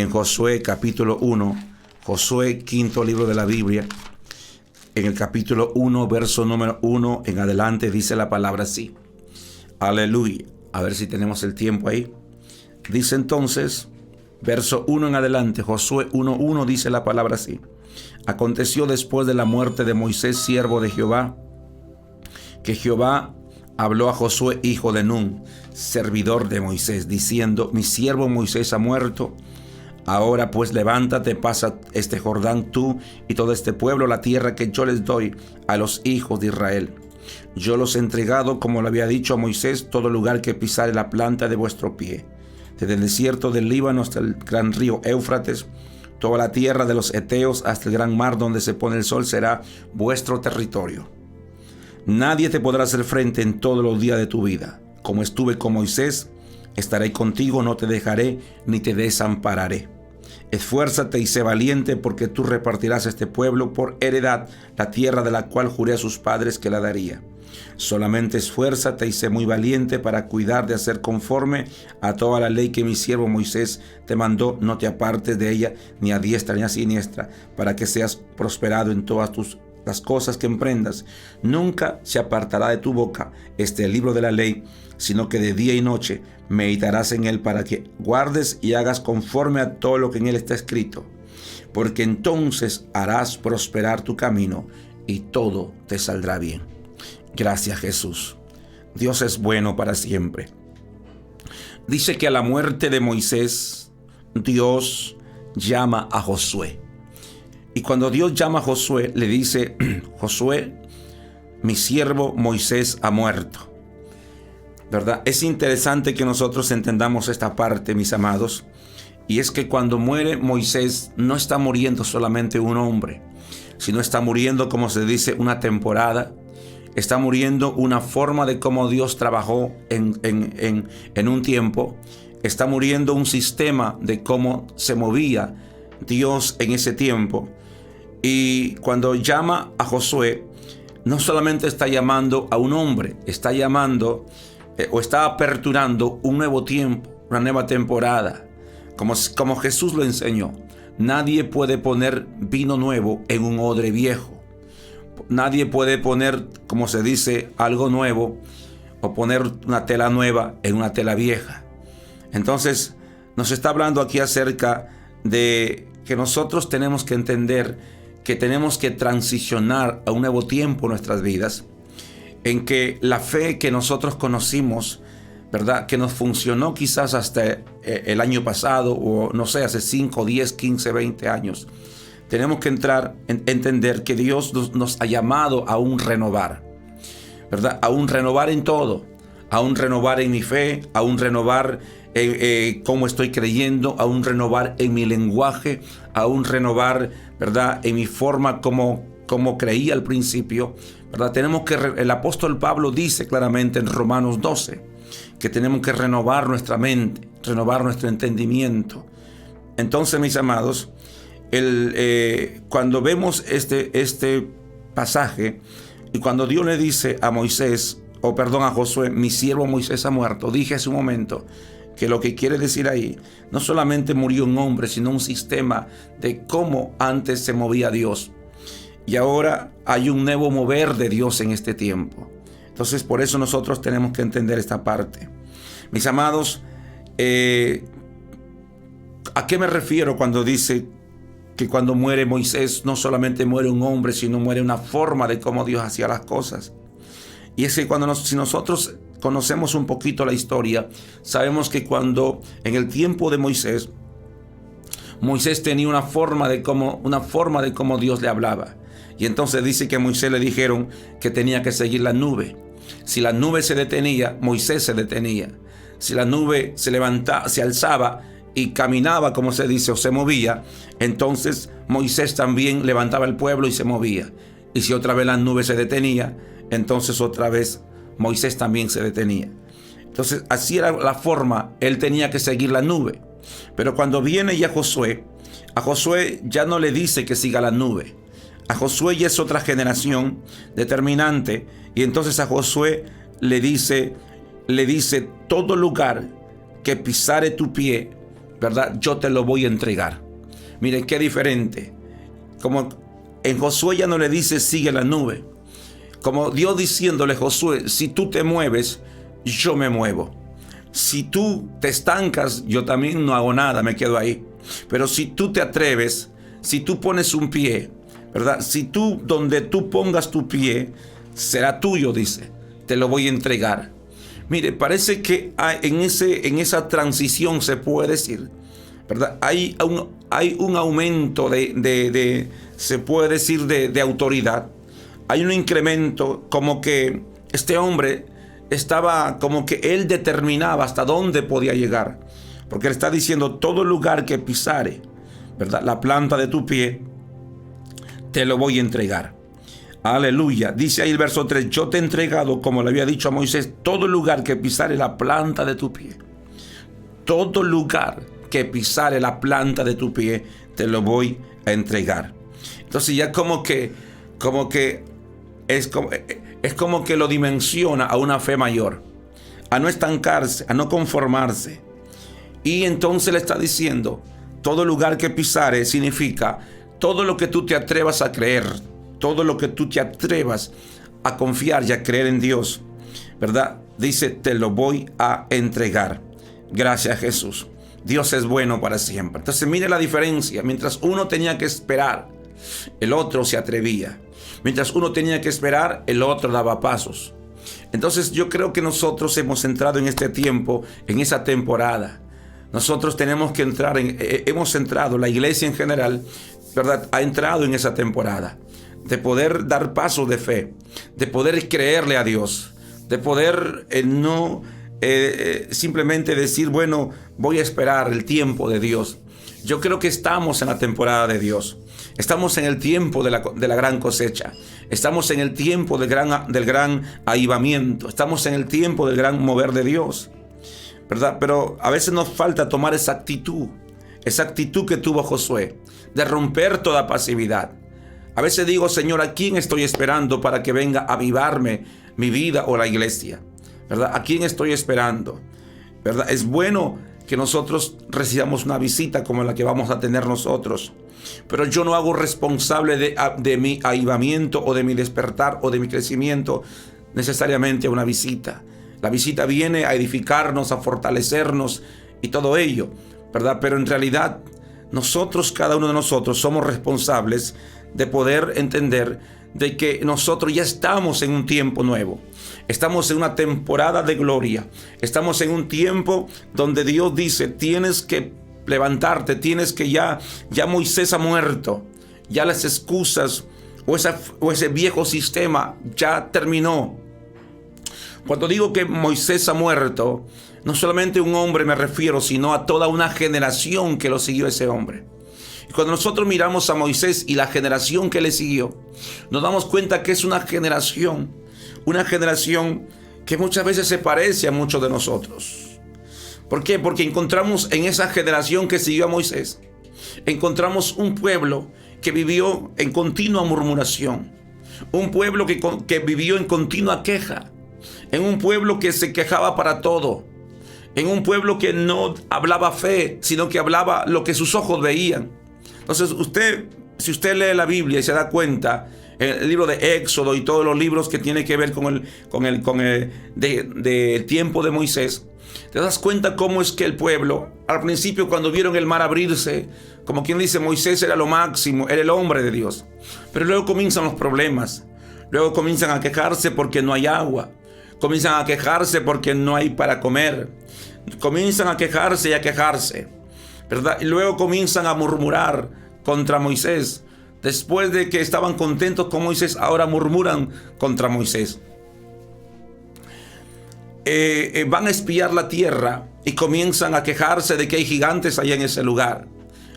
en Josué capítulo 1, Josué, quinto libro de la Biblia. En el capítulo 1, verso número 1 en adelante dice la palabra así. Aleluya. A ver si tenemos el tiempo ahí. Dice entonces, verso 1 en adelante, Josué 1:1 dice la palabra así. Aconteció después de la muerte de Moisés, siervo de Jehová, que Jehová habló a Josué, hijo de Nun, servidor de Moisés, diciendo: mi siervo Moisés ha muerto. Ahora pues levántate, pasa este Jordán tú y todo este pueblo, la tierra que yo les doy a los hijos de Israel. Yo los he entregado, como lo había dicho a Moisés, todo lugar que pisare la planta de vuestro pie, desde el desierto del Líbano hasta el gran río Éufrates, toda la tierra de los Eteos hasta el gran mar donde se pone el sol será vuestro territorio. Nadie te podrá hacer frente en todos los días de tu vida. Como estuve con Moisés, estaré contigo, no te dejaré ni te desampararé. Esfuérzate y sé valiente, porque tú repartirás a este pueblo por heredad la tierra de la cual juré a sus padres que la daría. Solamente esfuérzate y sé muy valiente para cuidar de hacer conforme a toda la ley que mi siervo Moisés te mandó. No te apartes de ella ni a diestra ni a siniestra, para que seas prosperado en todas las cosas que emprendas. Nunca se apartará de tu boca este libro de la ley, sino que de día y noche meditarás en él, para que guardes y hagas conforme a todo lo que en él está escrito, porque entonces harás prosperar tu camino y todo te saldrá bien. Gracias, Jesús. Dios es bueno para siempre. Dice que a la muerte de Moisés, Dios llama a Josué. Y cuando Dios llama a Josué, le dice: Josué, mi siervo Moisés ha muerto. ¿Verdad? Es interesante que nosotros entendamos esta parte, mis amados. Y es que cuando muere Moisés, no está muriendo solamente un hombre, sino está muriendo, como se dice, una temporada. Está muriendo una forma de cómo Dios trabajó en un tiempo. Está muriendo un sistema de cómo se movía Dios en ese tiempo. Y cuando llama a Josué, no solamente está llamando a un hombre, está llamando o está aperturando un nuevo tiempo, una nueva temporada. Como Jesús lo enseñó, nadie puede poner vino nuevo en un odre viejo. Nadie puede poner, como se dice, algo nuevo o poner una tela nueva en una tela vieja. Entonces, nos está hablando aquí acerca de que nosotros tenemos que entender que tenemos que transicionar a un nuevo tiempo en nuestras vidas, en que la fe que nosotros conocimos, ¿verdad?, que nos funcionó quizás hasta el año pasado, o no sé, hace 5, 10, 15, 20 años, tenemos que entender que Dios nos ha llamado a un renovar, ¿verdad?, a un renovar en todo, a un renovar en mi fe, a un renovar cómo estoy creyendo, a un renovar en mi lenguaje, a un renovar, ¿verdad?, en mi forma como creí al principio, ¿verdad? El apóstol Pablo dice claramente en Romanos 12 que tenemos que renovar nuestra mente, renovar nuestro entendimiento. Entonces, mis amados, cuando vemos este pasaje, y cuando Dios le dice a Josué, mi siervo Moisés ha muerto, dije hace un momento que lo que quiere decir ahí, no solamente murió un hombre, sino un sistema de cómo antes se movía Dios. Y ahora hay un nuevo mover de Dios en este tiempo. Entonces, por eso nosotros tenemos que entender esta parte. Mis amados, ¿a qué me refiero cuando dice que cuando muere Moisés no solamente muere un hombre, sino muere una forma de cómo Dios hacía las cosas? Y es que si nosotros conocemos un poquito la historia, sabemos que cuando en el tiempo de Moisés tenía una forma de cómo Dios le hablaba. Y entonces dice que a Moisés le dijeron que tenía que seguir la nube. Si la nube se detenía, Moisés se detenía. Si la nube se alzaba y caminaba, como se dice, o se movía, entonces Moisés también levantaba el pueblo y se movía. Y si otra vez la nube se detenía, entonces otra vez Moisés también se detenía. Entonces así era la forma, él tenía que seguir la nube. Pero cuando viene ya Josué, a Josué ya no le dice que siga la nube. A Josué ya es otra generación determinante, y entonces a Josué le dice todo lugar que pisare tu pie, ¿verdad? Yo te lo voy a entregar. Miren qué diferente. Como en Josué ya no le dice sigue la nube. Como Dios diciéndole, Josué, si tú te mueves, yo me muevo. Si tú te estancas, yo también no hago nada, me quedo ahí. Pero si tú te atreves, si tú pones un pie, ¿verdad? Si tú, donde tú pongas tu pie, será tuyo, dice. Te lo voy a entregar. Mire, parece que en esa transición se puede decir, ¿verdad? Hay un aumento se puede decir, de autoridad. Hay un incremento, como que este hombre estaba, como que él determinaba hasta dónde podía llegar. Porque él está diciendo, todo lugar que pisare, ¿verdad?, la planta de tu pie, te lo voy a entregar. Aleluya. Dice ahí el verso 3, yo te he entregado, como le había dicho a Moisés, todo lugar que pisare la planta de tu pie. Todo lugar que pisare la planta de tu pie, te lo voy a entregar. Entonces ya como que es como que lo dimensiona a una fe mayor, a no estancarse, a no conformarse. Y entonces le está diciendo, todo lugar que pisare significa todo lo que tú te atrevas a creer, todo lo que tú te atrevas a confiar y a creer en Dios, ¿verdad? Dice, te lo voy a entregar. Gracias, Jesús. Dios es bueno para siempre. Entonces mire la diferencia. Mientras uno tenía que esperar, el otro se atrevía. Mientras uno tenía que esperar, el otro daba pasos. Entonces yo creo que nosotros hemos entrado en este tiempo, en esa temporada. Nosotros tenemos que hemos entrado, la iglesia en general, ¿verdad?, ha entrado en esa temporada de poder dar pasos de fe, de poder creerle a Dios, de poder no simplemente decir, bueno, voy a esperar el tiempo de Dios. Yo creo que estamos en la temporada de Dios. Estamos en el tiempo de la gran cosecha. Estamos en el tiempo del gran avivamiento. Estamos en el tiempo del gran mover de Dios, ¿verdad? Pero a veces nos falta tomar esa actitud que tuvo Josué, de romper toda pasividad. A veces digo, Señor, ¿a quién estoy esperando para que venga a avivarme mi vida o la iglesia? ¿Verdad? ¿A quién estoy esperando? ¿Verdad? Es bueno que nosotros recibamos una visita como la que vamos a tener nosotros, pero yo no hago responsable de mi avivamiento o de mi despertar o de mi crecimiento necesariamente a una visita. La visita viene a edificarnos, a fortalecernos y todo ello, ¿verdad? Pero en realidad nosotros, cada uno de nosotros, somos responsables de poder entender de que nosotros ya estamos en un tiempo nuevo. Estamos en una temporada de gloria. Estamos en un tiempo donde Dios dice, tienes que levantarte, tienes que ya Moisés ha muerto. Ya las excusas o ese viejo sistema ya terminó. Cuando digo que Moisés ha muerto, no solamente un hombre me refiero, sino a toda una generación que lo siguió ese hombre. Y cuando nosotros miramos a Moisés y la generación que le siguió, nos damos cuenta que es una generación que muchas veces se parece a muchos de nosotros. ¿Por qué? Porque encontramos en esa generación que siguió a Moisés, encontramos un pueblo que vivió en continua murmuración, un pueblo que vivió en continua queja, en un pueblo que se quejaba para todo, en un pueblo que no hablaba fe, sino que hablaba lo que sus ojos veían. Entonces si usted lee la Biblia y se da cuenta, el libro de Éxodo y todos los libros que tienen que ver con el tiempo de Moisés, te das cuenta cómo es que el pueblo, al principio cuando vieron el mar abrirse, como quien dice, Moisés era lo máximo, era el hombre de Dios. Pero luego comienzan los problemas, luego comienzan a quejarse porque no hay agua, comienzan a quejarse porque no hay para comer, comienzan a quejarse y a quejarse, ¿verdad? Y luego comienzan a murmurar contra Moisés. Después de que estaban contentos con Moisés, ahora murmuran contra Moisés. Van a espiar la tierra y comienzan a quejarse de que hay gigantes allá en ese lugar.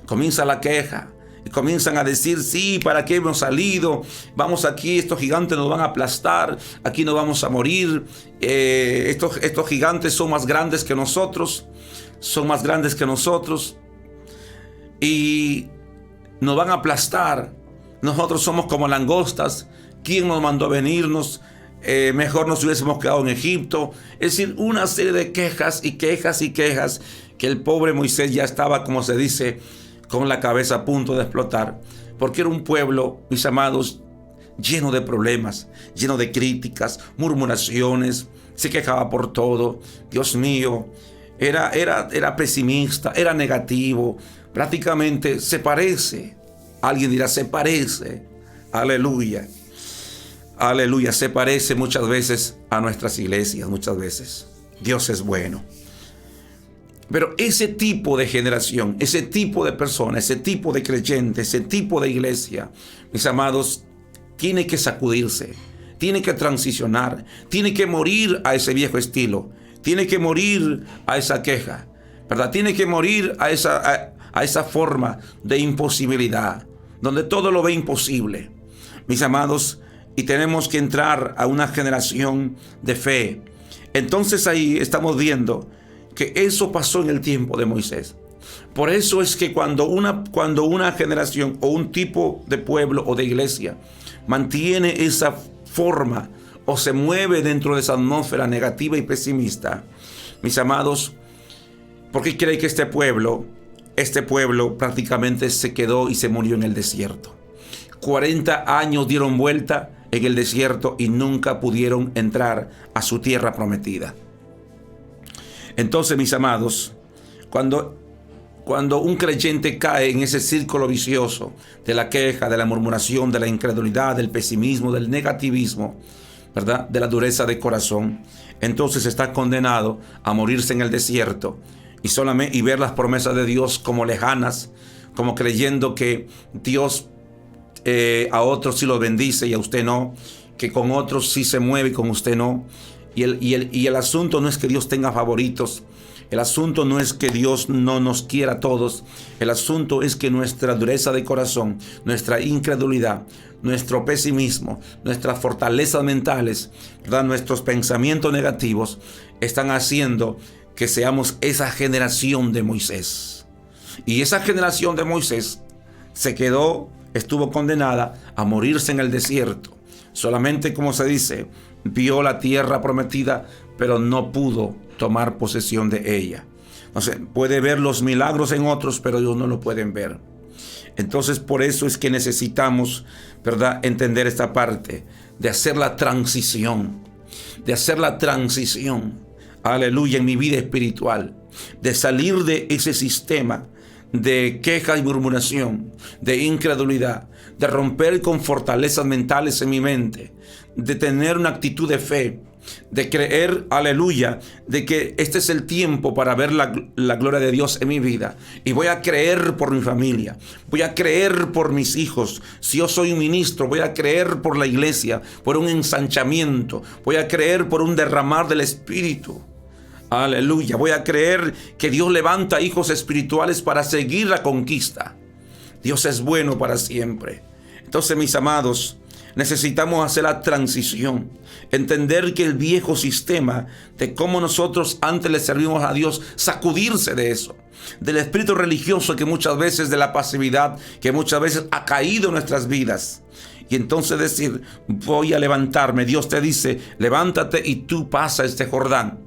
Comienza la queja y comienzan a decir, sí, ¿para qué hemos salido? Vamos aquí, estos gigantes nos van a aplastar, aquí no vamos a morir. Estos gigantes son más grandes que nosotros, y nos van a aplastar. Nosotros somos como langostas. ¿Quién nos mandó a venirnos? mejor nos hubiésemos quedado en Egipto. Es decir, una serie de quejas y quejas y quejas, que el pobre Moisés ya estaba, como se dice, con la cabeza a punto de explotar, porque era un pueblo, mis amados, lleno de problemas, lleno de críticas, murmuraciones, se quejaba por todo. Dios mío, era pesimista, era negativo, prácticamente se parece, alguien dirá, se parece, aleluya, aleluya, se parece muchas veces a nuestras iglesias, muchas veces. Dios es bueno. Pero ese tipo de generación, ese tipo de persona, ese tipo de creyente, ese tipo de iglesia, mis amados, tiene que sacudirse, tiene que transicionar, tiene que morir a ese viejo estilo, tiene que morir a esa queja, ¿verdad? Tiene que morir a esa forma de imposibilidad, donde todo lo ve imposible, mis amados, y tenemos que entrar a una generación de fe. Entonces ahí estamos viendo que eso pasó en el tiempo de Moisés. Por eso es que cuando una generación o un tipo de pueblo o de iglesia mantiene esa forma o se mueve dentro de esa atmósfera negativa y pesimista, mis amados, ¿por qué cree que este pueblo prácticamente se quedó y se murió en el desierto? 40 años dieron vuelta en el desierto y nunca pudieron entrar a su tierra prometida. Entonces, mis amados, cuando un creyente cae en ese círculo vicioso de la queja, de la murmuración, de la incredulidad, del pesimismo, del negativismo, ¿verdad?, de la dureza de corazón, entonces está condenado a morirse en el desierto y ver las promesas de Dios como lejanas, como creyendo que Dios a otros sí los bendice y a usted no, que con otros sí se mueve y con usted no. Y el asunto no es que Dios tenga favoritos. El asunto no es que Dios no nos quiera a todos. El asunto es que nuestra dureza de corazón, nuestra incredulidad, nuestro pesimismo, nuestras fortalezas mentales, ¿verdad?, nuestros pensamientos negativos están haciendo que seamos esa generación de Moisés. Y esa generación de Moisés estuvo condenada a morirse en el desierto. Solamente, como se dice, vio la tierra prometida, pero no pudo tomar posesión de ella. Entonces, puede ver los milagros en otros, pero ellos no lo pueden ver. Entonces, por eso es que necesitamos, ¿verdad?, entender esta parte de hacer la transición, aleluya, en mi vida espiritual, de salir de ese sistema de queja y murmuración, de incredulidad, de romper con fortalezas mentales en mi mente, de tener una actitud de fe, de creer, aleluya, de que este es el tiempo para ver la gloria de Dios en mi vida. Y voy a creer por mi familia, voy a creer por mis hijos. Si yo soy un ministro, voy a creer por la iglesia, por un ensanchamiento, voy a creer por un derramar del Espíritu. Aleluya, voy a creer que Dios levanta hijos espirituales para seguir la conquista. Dios es bueno para siempre. Entonces, mis amados, necesitamos hacer la transición, entender que el viejo sistema de cómo nosotros antes le servimos a Dios, sacudirse de eso, del espíritu religioso que muchas veces, de la pasividad que muchas veces ha caído en nuestras vidas. Y entonces decir, voy a levantarme. Dios te dice, levántate y tú pasa este Jordán.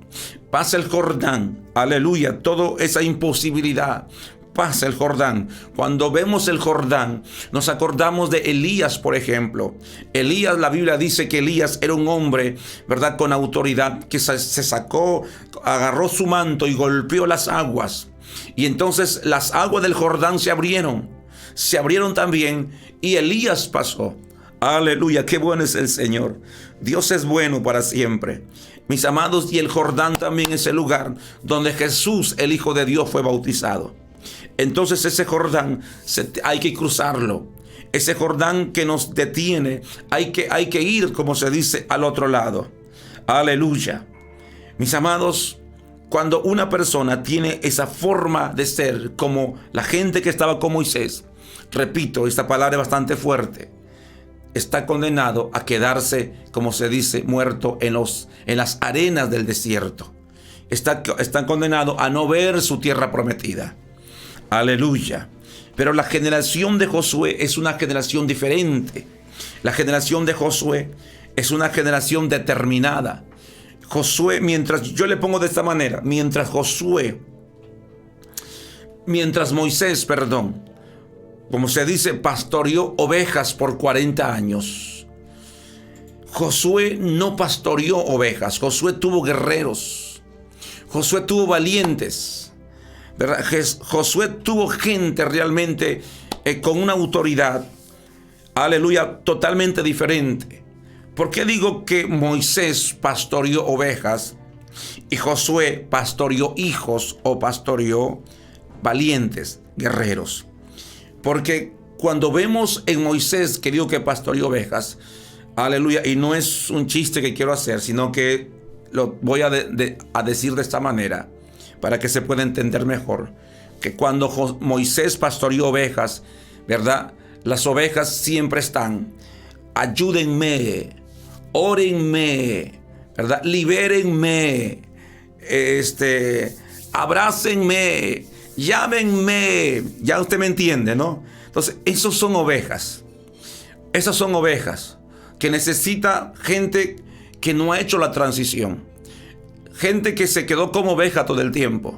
Pasa el Jordán, aleluya, toda esa imposibilidad. Pasa el Jordán. Cuando vemos el Jordán, nos acordamos de Elías, por ejemplo. Elías, la Biblia dice que Elías era un hombre, ¿verdad?, con autoridad, que se sacó, agarró su manto y golpeó las aguas. Y entonces las aguas del Jordán se abrieron también, y Elías pasó. Aleluya, qué bueno es el Señor. Dios es bueno para siempre. Mis amados, y el Jordán también es el lugar donde Jesús, el Hijo de Dios, fue bautizado. Entonces ese Jordán hay que cruzarlo. Ese Jordán que nos detiene, hay que ir, como se dice, al otro lado. Aleluya. Mis amados, cuando una persona tiene esa forma de ser como la gente que estaba con Moisés, repito, esta palabra es bastante fuerte, está condenado a quedarse, como se dice, muerto en las arenas del desierto. Está condenado a no ver su tierra prometida. Aleluya. Pero la generación de Josué es una generación diferente. La generación de Josué es una generación determinada. Josué, mientras yo le pongo de esta manera, mientras Moisés, como se dice, pastoreó ovejas por 40 años. Josué no pastoreó ovejas, Josué tuvo guerreros, Josué tuvo valientes, ¿verdad? Josué tuvo gente realmente con una autoridad, aleluya, totalmente diferente. ¿Por qué digo que Moisés pastoreó ovejas y Josué pastoreó hijos o pastoreó valientes, guerreros? Porque cuando vemos en Moisés que digo que pastoreó ovejas, aleluya, y no es un chiste que quiero hacer, sino que lo voy a decir de esta manera para que se pueda entender mejor, que cuando Moisés pastoreó ovejas, ¿verdad? Las ovejas siempre están: ayúdenme, órenme, ¿verdad? Libérenme, abrácenme, llámenme. Ya usted me entiende, ¿no? Entonces, esas son ovejas que necesita gente que no ha hecho la transición, gente que se quedó como oveja todo el tiempo,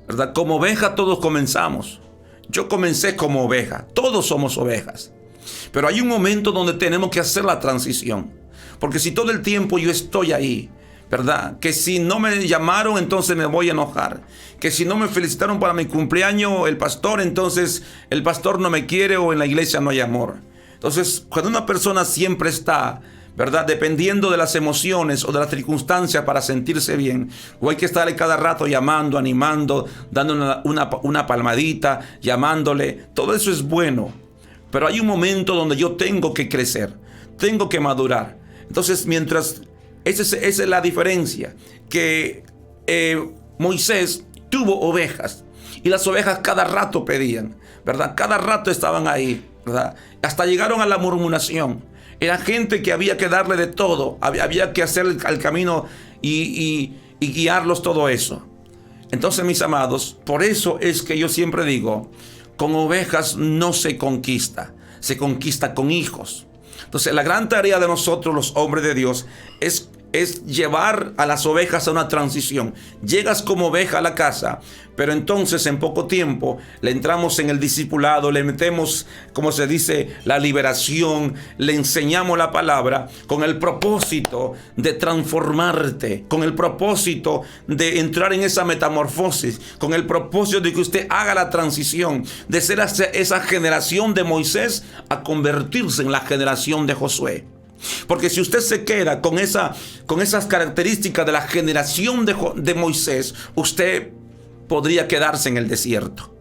¿verdad? Como oveja todos comenzamos. Yo comencé como oveja, todos somos ovejas, pero hay un momento donde tenemos que hacer la transición, porque si todo el tiempo yo estoy ahí, ¿verdad? Que si no me llamaron, entonces me voy a enojar. Que si no me felicitaron para mi cumpleaños el pastor, entonces el pastor no me quiere o en la iglesia no hay amor. Entonces, cuando una persona siempre está, ¿verdad?, dependiendo de las emociones o de las circunstancias para sentirse bien, o hay que estarle cada rato llamando, animando, dándole una palmadita, llamándole, todo eso es bueno. Pero hay un momento donde yo tengo que crecer, tengo que madurar. Entonces, esa es la diferencia, que Moisés tuvo ovejas y las ovejas cada rato pedían, ¿verdad? Cada rato estaban ahí, ¿verdad? Hasta llegaron a la murmuración. Era gente que había que darle de todo, había que hacer el camino y guiarlos, todo eso. Entonces, mis amados, por eso es que yo siempre digo, con ovejas no se conquista, se conquista con hijos. Entonces, la gran tarea de nosotros, los hombres de Dios, es llevar a las ovejas a una transición. Llegas como oveja a la casa, pero entonces en poco tiempo le entramos en el discipulado, le metemos, como se dice, la liberación, le enseñamos la palabra con el propósito de transformarte, con el propósito de entrar en esa metamorfosis, con el propósito de que usted haga la transición de ser esa generación de Moisés a convertirse en la generación de Josué. Porque si usted se queda con esas características de la generación de Moisés, usted podría quedarse en el desierto.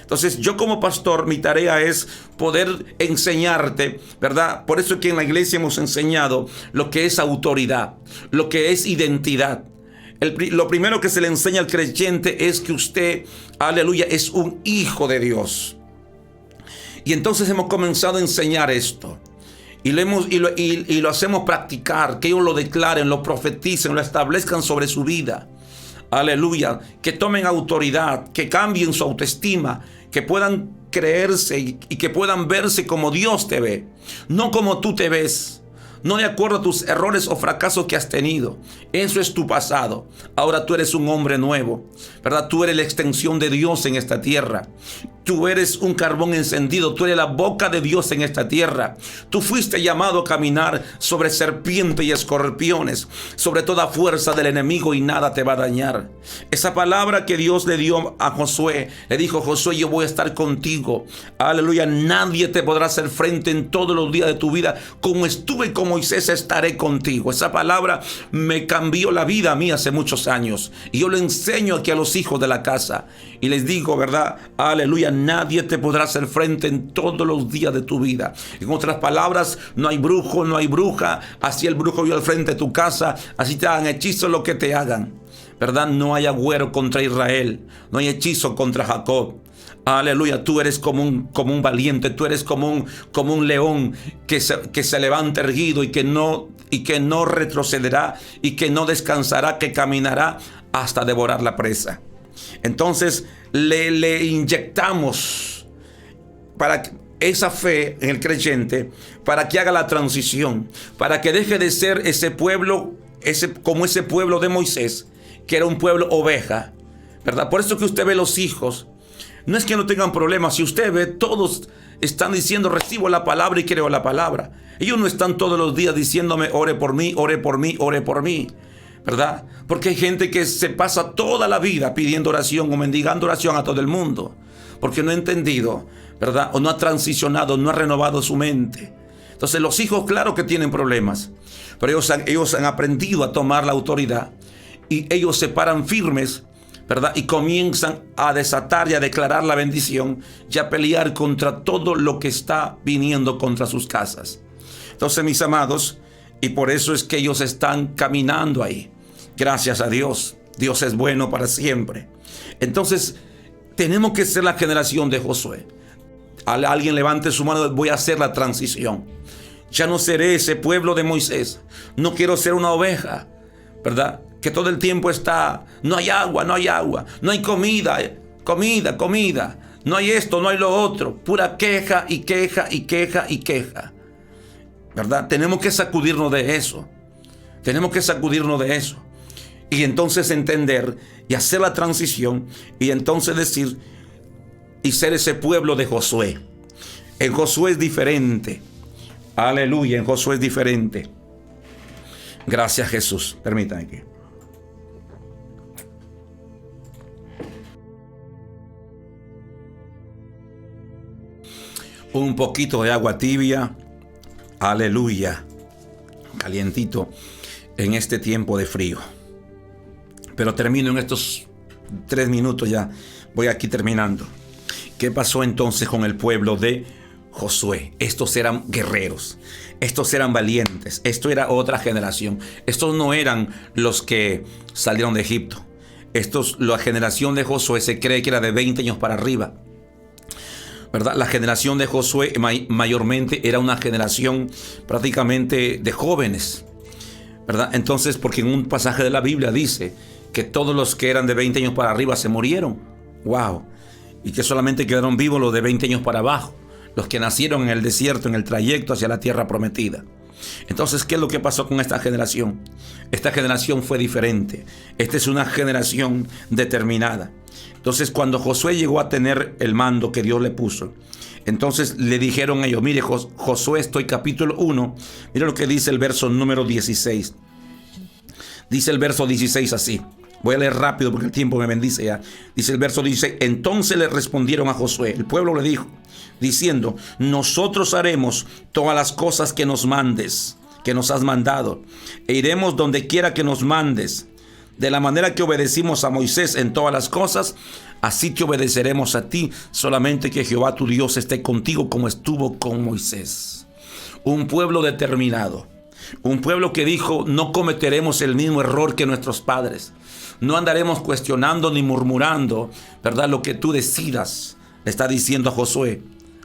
Entonces, yo como pastor, mi tarea es poder enseñarte, ¿verdad? Por eso es que en la iglesia hemos enseñado lo que es autoridad, lo que es identidad. Lo primero que se le enseña al creyente es que usted, aleluya, es un hijo de Dios. Y entonces hemos comenzado a enseñar esto. Y lo hacemos practicar, que ellos lo declaren, lo profeticen, lo establezcan sobre su vida. Aleluya. Que tomen autoridad, que cambien su autoestima, que puedan creerse y que puedan verse como Dios te ve, no como tú te ves. No de acuerdo a tus errores o fracasos que has tenido. Eso es tu pasado. Ahora tú eres un hombre nuevo, ¿verdad? Tú eres la extensión de Dios en esta tierra. Tú eres un carbón encendido. Tú eres la boca de Dios en esta tierra. Tú fuiste llamado a caminar sobre serpientes y escorpiones, sobre toda fuerza del enemigo, y nada te va a dañar. Esa palabra que Dios le dio a Josué, le dijo: Josué, yo voy a estar contigo. Aleluya. Nadie te podrá hacer frente en todos los días de tu vida. Como estuve con Moisés, estaré contigo. Esa palabra me cambió la vida a mí hace muchos años. Y yo le enseño aquí a los hijos de la casa. Y les digo, ¿verdad? Aleluya. Nadie te podrá hacer frente en todos los días de tu vida. En otras palabras, no hay brujo, no hay bruja. Así el brujo vio al frente de tu casa, así te hagan hechizo lo que te hagan, ¿verdad? No hay agüero contra Israel, no hay hechizo contra Jacob. Aleluya, tú eres como un valiente, tú eres como un león que se levanta erguido y que no retrocederá y que no descansará, que caminará hasta devorar la presa. Entonces le inyectamos esa fe en el creyente para que haga la transición, para que deje de ser ese pueblo, como ese pueblo de Moisés, que era un pueblo oveja, ¿verdad? Por eso que usted ve los hijos, no es que no tengan problemas. Si usted ve, todos están diciendo, recibo la palabra y creo la palabra. Ellos no están todos los días diciéndome, ore por mí, ore por mí, ore por mí, ¿verdad? Porque hay gente que se pasa toda la vida pidiendo oración o mendigando oración a todo el mundo, porque no ha entendido, ¿verdad? O no ha transicionado, no ha renovado su mente. Entonces los hijos, claro que tienen problemas, pero ellos han aprendido a tomar la autoridad y ellos se paran firmes, ¿verdad? Y comienzan a desatar y a declarar la bendición y a pelear contra todo lo que está viniendo contra sus casas. Entonces, mis amados, y por eso es que ellos están caminando ahí. Gracias a Dios. Dios es bueno para siempre. Entonces, tenemos que ser la generación de Josué. Alguien levante su mano, voy a hacer la transición. Ya no seré ese pueblo de Moisés. No quiero ser una oveja, ¿verdad? Que todo el tiempo está, no hay agua, no hay agua, no hay comida, comida, no hay esto, no hay lo otro, pura queja y queja y queja y queja, ¿verdad? Tenemos que sacudirnos de eso, y entonces entender y hacer la transición y entonces decir y ser ese pueblo de Josué. En Josué es diferente, aleluya, en Josué es diferente. Gracias, Jesús. Permítanme que un poquito de agua tibia, aleluya, calientito en este tiempo de frío. Pero termino en estos 3 minutos, ya voy aquí terminando. ¿Qué pasó entonces con el pueblo de Josué? Estos eran guerreros, estos eran valientes, esto era otra generación. Estos no eran los que salieron de Egipto. La generación de Josué se cree que era de 20 años para arriba, ¿verdad? La generación de Josué mayormente era una generación prácticamente de jóvenes, ¿verdad? Entonces, porque en un pasaje de la Biblia dice que todos los que eran de 20 años para arriba se murieron. ¡Wow! Y que solamente quedaron vivos los de 20 años para abajo, los que nacieron en el desierto, en el trayecto hacia la tierra prometida. Entonces, ¿qué es lo que pasó con esta generación? Esta generación fue diferente. Esta es una generación determinada. Entonces, cuando Josué llegó a tener el mando que Dios le puso, entonces le dijeron a ellos, mire, Josué, estoy capítulo 1, mire lo que dice el verso número 16. Dice el verso 16 así. Voy a leer rápido porque el tiempo me bendice ya. Dice el verso 16, entonces le respondieron a Josué, el pueblo le dijo, diciendo, nosotros haremos todas las cosas que nos mandes, que nos has mandado, e iremos donde quiera que nos mandes. De la manera que obedecimos a Moisés en todas las cosas, así te obedeceremos a ti, solamente que Jehová tu Dios esté contigo como estuvo con Moisés. Un pueblo determinado, un pueblo que dijo, no cometeremos el mismo error que nuestros padres, no andaremos cuestionando ni murmurando, ¿verdad? Lo que tú decidas, le está diciendo a Josué,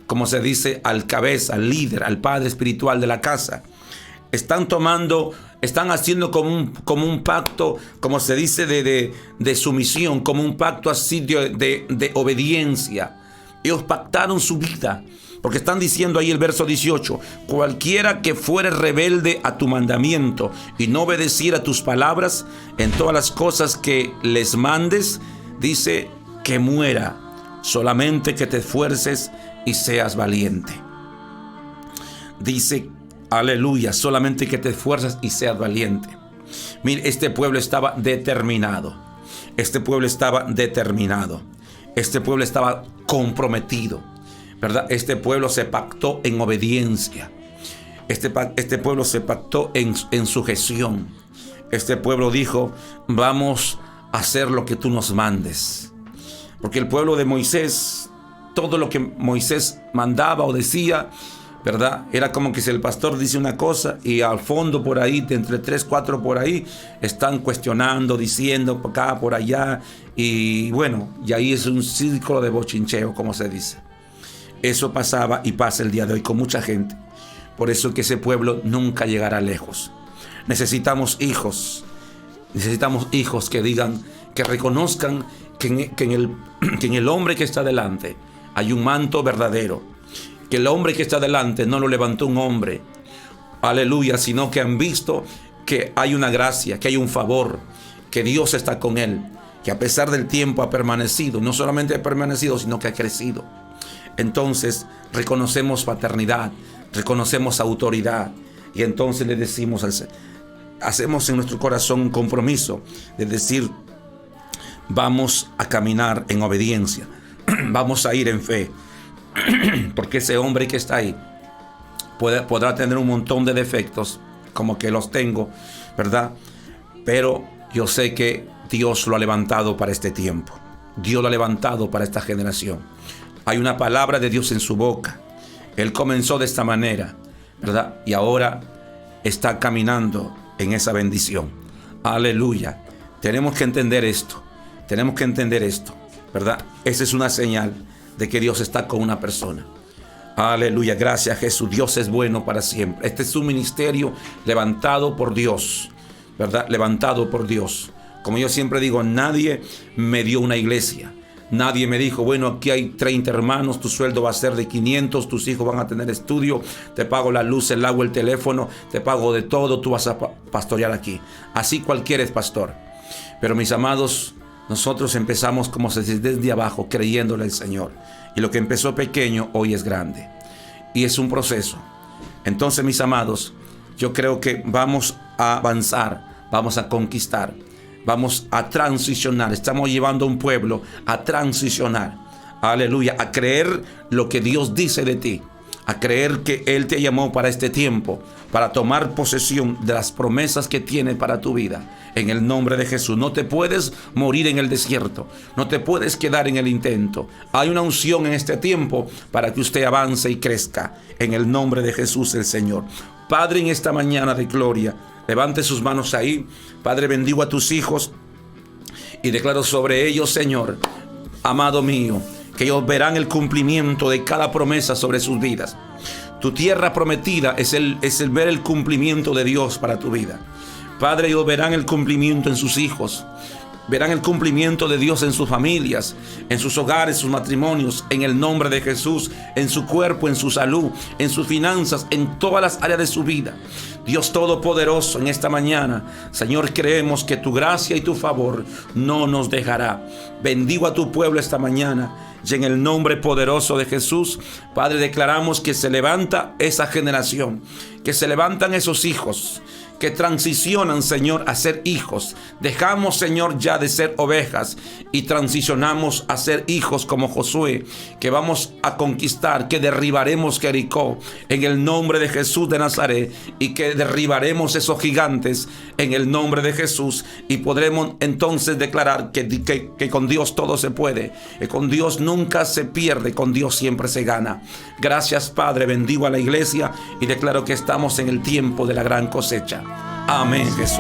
como se dice al cabeza, al líder, al padre espiritual de la casa. Están haciendo como un pacto, como se dice, de sumisión, como un pacto así de obediencia. Ellos pactaron su vida, porque están diciendo ahí el verso 18, cualquiera que fuere rebelde a tu mandamiento y no obedeciera tus palabras en todas las cosas que les mandes, dice que muera, solamente que te esfuerces y seas valiente. Dice, aleluya, solamente que te esfuerzas y seas valiente. Mire, este pueblo estaba determinado. Este pueblo estaba comprometido, ¿verdad? Este pueblo se pactó en obediencia. Este pueblo se pactó en sujeción. Este pueblo dijo, vamos a hacer lo que tú nos mandes. Porque el pueblo de Moisés, todo lo que Moisés mandaba o decía, ¿verdad? Era como que si el pastor dice una cosa y al fondo por ahí, de entre 3, 4 por ahí, están cuestionando, diciendo por acá, por allá. Y bueno, y ahí es un círculo de bochincheo, como se dice. Eso pasaba y pasa el día de hoy con mucha gente. Por eso es que ese pueblo nunca llegará lejos. Necesitamos hijos que digan, que reconozcan que en el hombre que está delante hay un manto verdadero, que el hombre que está delante no lo levantó un hombre, aleluya, sino que han visto que hay una gracia, que hay un favor, que Dios está con él, que a pesar del tiempo ha permanecido, no solamente ha permanecido, sino que ha crecido. Entonces reconocemos paternidad, reconocemos autoridad, y entonces le decimos al Señor, hacemos en nuestro corazón un compromiso de decir, vamos a caminar en obediencia, vamos a ir en fe, porque ese hombre que está ahí podrá tener un montón de defectos, como que los tengo, ¿verdad? Pero yo sé que Dios lo ha levantado para este tiempo. Dios lo ha levantado para esta generación. Hay una palabra de Dios en su boca. Él comenzó de esta manera, ¿verdad? Y ahora está caminando en esa bendición. Aleluya. Tenemos que entender esto. Tenemos que entender esto, ¿verdad? Esa es una señal de que Dios está con una persona. Aleluya. Gracias, Jesús. Dios es bueno para siempre. Este es un ministerio levantado por Dios, ¿verdad? Levantado por Dios. Como yo siempre digo, nadie me dio una iglesia. Nadie me dijo, bueno, aquí hay 30 hermanos, tu sueldo va a ser de 500, tus hijos van a tener estudio, te pago la luz, el agua, el teléfono, te pago de todo, tú vas a pastorear aquí. Así cualquiera es pastor. Pero mis amados, nosotros empezamos, como se dice, desde abajo, creyéndole al Señor. Y lo que empezó pequeño, hoy es grande. Y es un proceso. Entonces, mis amados, yo creo que vamos a avanzar, vamos a conquistar. Vamos a transicionar. Estamos llevando a un pueblo a transicionar. Aleluya. A creer lo que Dios dice de ti. A creer que Él te llamó para este tiempo. Para tomar posesión de las promesas que tiene para tu vida. En el nombre de Jesús. No te puedes morir en el desierto. No te puedes quedar en el intento. Hay una unción en este tiempo para que usted avance y crezca. En el nombre de Jesús el Señor. Padre, en esta mañana de gloria, levante sus manos ahí. Padre, bendigo a tus hijos y declaro sobre ellos, Señor, amado mío, que ellos verán el cumplimiento de cada promesa sobre sus vidas. Tu tierra prometida es el ver el cumplimiento de Dios para tu vida. Padre, ellos verán el cumplimiento en sus hijos. Verán el cumplimiento de Dios en sus familias, en sus hogares, sus matrimonios, en el nombre de Jesús, en su cuerpo, en su salud, en sus finanzas, en todas las áreas de su vida. Dios Todopoderoso, en esta mañana, Señor, creemos que tu gracia y tu favor no nos dejará. Bendigo a tu pueblo esta mañana y en el nombre poderoso de Jesús, Padre, declaramos que se levanta esa generación, que se levantan esos hijos, que transicionan, Señor, a ser hijos. Dejamos, Señor, ya de ser ovejas y transicionamos a ser hijos como Josué, que vamos a conquistar, que derribaremos Jericó en el nombre de Jesús de Nazaret y que derribaremos esos gigantes en el nombre de Jesús y podremos entonces declarar que con Dios todo se puede, que con Dios nunca se pierde, con Dios siempre se gana. Gracias, Padre, bendigo a la iglesia y declaro que estamos en el tiempo de la gran cosecha. Amén, Jesús.